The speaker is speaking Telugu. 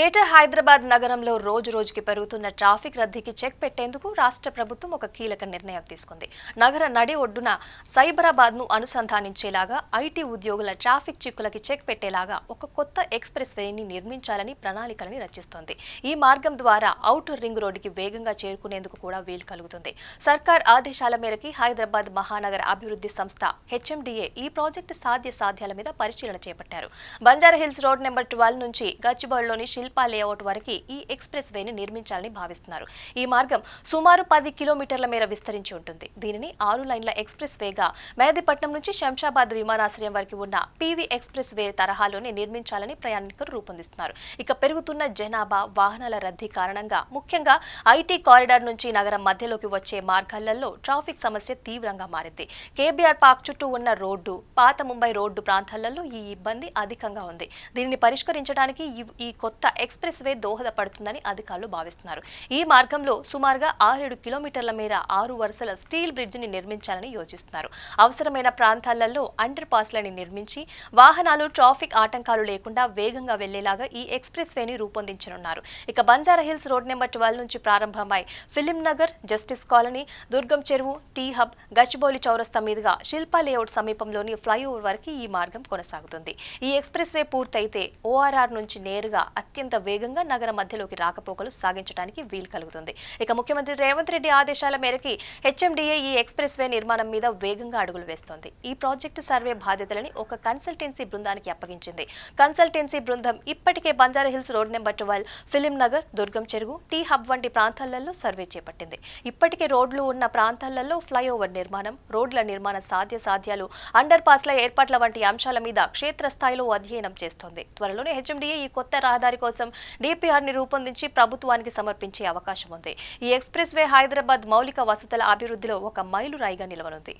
గ్రేటర్ హైదరాబాద్ నగరంలో రోజుకి పెరుగుతున్న ట్రాఫిక్ రద్దీకి చెక్ పెట్టేందుకు రాష్ట్ర ప్రభుత్వం ఒక కీలక నిర్ణయం తీసుకుంది. నగర నడి ఒడ్డున సైబరాబాద్ను అనుసంధానించేలాగా ఐటీ ఉద్యోగుల ట్రాఫిక్ చిక్కులకి చెక్ పెట్టేలాగా ఒక కొత్త ఎక్స్‌ప్రెస్ వేని నిర్మించాలని ప్రణాళికలను రచిస్తోంది. ఈ మార్గం ద్వారా ఔటర్ రింగ్ రోడ్డుకి వేగంగా చేరుకునేందుకు కూడా వీలు కలుగుతుంది. సర్కార్ ఆదేశాల మేరకు హైదరాబాద్ మహానగర అభివృద్ధి సంస్థ హెచ్ఎండిఏ ఈ ప్రాజెక్టు సాధ్యాసాధ్యాల మీద పరిశీలన చేపట్టారు. బంజారాహిల్స్ రోడ్ నెంబర్ 12 నుంచి గచ్చిబౌలిలోని శిల్పా లేఅవుట్ వరకు ఈ ఎక్స్‌ప్రెస్ వేని నిర్మించాలని భావిస్తున్నారు. ఈ మార్గం సుమారు 10 కిలోమీటర్ల మేర విస్తరించి ఉంటుంది. దీనిని 6 లైన్ల ఎక్స్‌ప్రెస్ వేగా మెహదీపట్నం నుంచి శంషాబాద్ విమానాశ్రయం వరకు ఉన్న పీవీ ఎక్స్‌ప్రెస్ వే తరహాలోనే నిర్మించాలని ప్రయాణికులు రూపొందిస్తున్నారు. ఇక పెరుగుతున్న జనాభా, వాహనాల రద్దీ కారణంగా ముఖ్యంగా ఐటీ కారిడార్ నుంచి నగరం మధ్యలోకి వచ్చే మార్గాలలో ట్రాఫిక్ సమస్య తీవ్రంగా మారింది. కేబీఆర్ పార్క్ చుట్టూ ఉన్న రోడ్డు, పాత ముంబై రోడ్డు ప్రాంతాలలో ఈ ఇబ్బంది అధికంగా ఉంది. దీనిని పరిష్కరించడానికి ఈ కొత్త ఎక్స్‌ప్రెస్ వే దోహదపడుతుందని అధికారులు భావిస్తున్నారు. ఈ మార్గంలో సుమారుగా 6-7 కిలోమీటర్ల మేర 6 వరుసల స్టీల్ బ్రిడ్జిని నిర్మించాలని యోచిస్తున్నారు. అవసరమైన ప్రాంతాలలో అండర్ పాస్లని నిర్మించి వాహనాలు ట్రాఫిక్ ఆటంకాలు లేకుండా వేగంగా వెళ్లేలాగా ఈ ఎక్స్‌ప్రెస్ వేని రూపొందించనున్నారు. ఇక బంజారాహిల్స్ రోడ్ నెంబర్ 12 నుంచి ప్రారంభమై ఫిలిం నగర్, జస్టిస్ కాలనీ, దుర్గం చెరువు, టీ హబ్, గచ్చిబౌలి చౌరస్తా మీదుగా శిల్పా లేఅవుట్ సమీపంలోని ఫ్లైఓవర్ వరకు ఈ మార్గం కొనసాగుతుంది. ఈ ఎక్స్‌ప్రెస్ వే పూర్తయితే ఓఆర్ఆర్ నుంచి నేరుగా అత్యంత వేగంగా నగర మధ్యలోకి రాకపోకలు సాగించడానికి వీలు కలుగుతుంది. ఇక ముఖ్యమంత్రి రేవంత్ రెడ్డి ఆదేశాల మేరకు హెచ్ఎండిఏ ఈ ఎక్స్‌ప్రెస్ వే నిర్మాణం మీద వేగంగా అడుగులు వేస్తోంది. ఈ ప్రాజెక్టు సర్వే బాధ్యతలని ఒక కన్సల్టెన్సీ బృందానికి అప్పగించింది. కన్సల్టెన్సీ బృందం ఇప్పటికే Banjara Hills road number 12, film Nagar, Durgam Cheruvu, T hub వంటి ప్రాంతాలలో సర్వే చేపట్టింది. ఇప్పటికే రోడ్లు ఉన్న ప్రాంతాలలో ఫ్లైఓవర్ నిర్మాణం, రోడ్ల నిర్మాణ సాధ్యాలు, అండర్ పాస్ల ఏర్పాట్ల వంటి అంశాల మీద క్షేత్రస్థాయిలో అధ్యయనం చేస్తోంది. త్వరలోనే హెచ్ఎండిఏ ఈ కొత్త రహదారి కోసం డిపిఆర్ ని రూపొందించి ప్రభుత్వానికి సమర్పించే అవకాశం ఉంది. ఈ ఎక్స్‌ప్రెస్ వే హైదరాబాద్ మౌలిక వసతుల అభివృద్ధిలో ఒక మైలురాయిగా నిలవనుంది.